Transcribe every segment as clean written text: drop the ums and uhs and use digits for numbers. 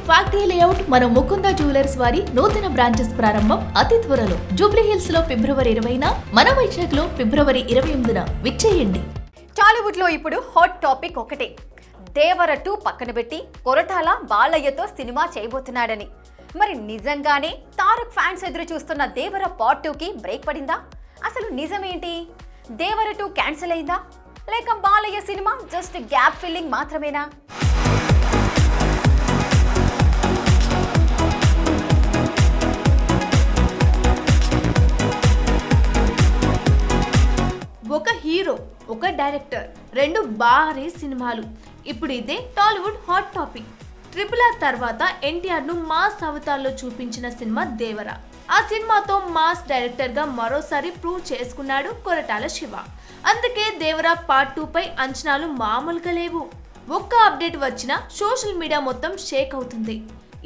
Factory layout మన Mukunda jewellers వారి నూతన బ్రాంచెస్ ప్రారంభం అతి త్వరలో జూబ్లీ హిల్స్ లో ఫిబ్రవరి 20న, మన వైజాగ్ లో ఫిబ్రవరి 28న విచ్చేయండి. టాలీవుడ్ లో ఇప్పుడు హాట్ టాపిక్ ఒకటే, దేవర 2 పక్కన పెట్టి కొరటాల బాలయ్యతో సినిమా చేయబోతున్నాడని. మరి నిజంగానే తారక్ ఫ్యాన్స్ ఎదురు చూస్తున్న దేవర పార్ట్ 2కి బ్రేక్ పడిందా? అసలు నిజమేంటి? దేవర 2 క్యాన్సిల్ అయిందా, లేక Balayya cinema just gap filling మాత్రమేనా? ఒక హీరో, ఒక డైరెక్టర్, 2 భారీ సినిమాలు. ఇప్పుడు ఇదే టాలీవుడ్ హాట్ టాపిక్. RRR తర్వాత ఎన్టీఆర్ ను మాస్ అవతార్లో చూపించిన సినిమా దేవర. ఆ సినిమాతో మాస్ డైరెక్టర్ గా మరోసారి ప్రూవ్ చేసుకున్నాడు కొరటాల శివ. అందుకే దేవర పార్ట్ 2 పై అంచనాలు మామూలుగా లేవు. ఒక్క అప్డేట్ వచ్చినా సోషల్ మీడియా మొత్తం షేక్ అవుతుంది.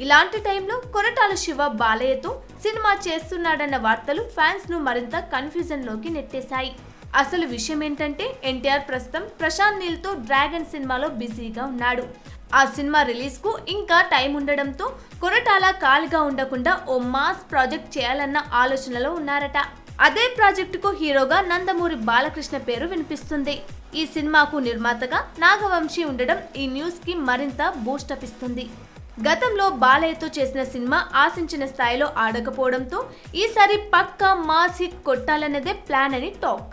ఇలాంటి టైంలో కొరటాల శివ బాలయ్యతో సినిమా చేస్తున్నాడన్న వార్తలు ఫ్యాన్స్ ను మరింత కన్ఫ్యూజన్ లోకి నెట్టేశాయి. అసలు విషయం ఏంటంటే, ఎన్టీఆర్ ప్రస్తుతం ప్రశాంత్ నీల్ తో డ్రాగన్ సినిమాలో బిజీగా ఉన్నాడు. ఆ సినిమా రిలీజ్ కు ఇంకా టైం ఉండడంతో కొరటాల ఖాళీగా ఉండకుండా ఓ మాస్ ప్రాజెక్ట్ చేయాలన్న ఆలోచనలో ఉన్నారట. అదే ప్రాజెక్టుకు హీరోగా నందమూరి బాలకృష్ణ పేరు వినిపిస్తుంది. ఈ సినిమాకు నిర్మాతగా నాగవంశీ ఉండడం ఈ న్యూస్ కి మరింత బూస్టప్ ఇస్తుంది. గతంలో బాలయ్యతో చేసిన సినిమా ఆశించిన స్థాయిలో ఆడకపోవడంతో ఈసారి పక్కా మాస్ హిట్ కొట్టాలన్నదే ప్లాన్ అని టాక్.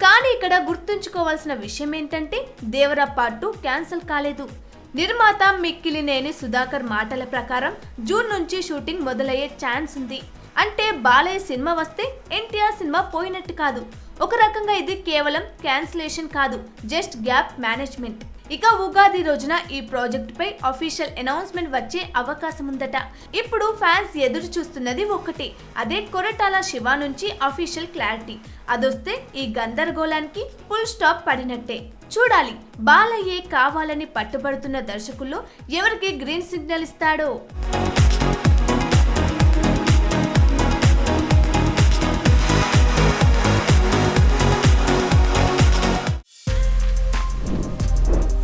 కానీ ఇక్కడ గుర్తుంచుకోవాల్సిన విషయం ఏంటంటే, దేవర పార్ట్ 2 క్యాన్సిల్ కాలేదు. నిర్మాత మిక్కిలినేని సుధాకర్ మాటల ప్రకారం జూన్ నుంచి షూటింగ్ మొదలయ్యే ఛాన్స్ ఉంది. అంటే బాలయ్య సినిమా వస్తే ఎన్టీఆర్ సినిమా పోయినట్టు కాదు. ఒక రకంగా ఇది కేవలం క్యాన్సిలేషన్ కాదు, జస్ట్ గ్యాప్ మేనేజ్మెంట్. ఇక ఉగాది రోజున ఈ ప్రాజెక్ట్ పై అఫీషియల్ అనౌన్స్మెంట్ వచ్చే అవకాశం ఉందట. ఇప్పుడు ఫ్యాన్స్ ఎదురు చూస్తున్నది ఒక్కటే, అదే కొరటాల శివ నుంచి అఫీషియల్ క్లారిటీ. అదొస్తే ఈ గందరగోళానికి ఫుల్ స్టాప్ పడినట్టే. చూడాలి, బాలయ్యే కావాలని పట్టుబడుతున్న దర్శకుల్లో ఎవరికి గ్రీన్ సిగ్నల్ ఇస్తాడో.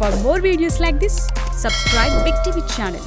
For more videos like this, subscribe Big TV channel.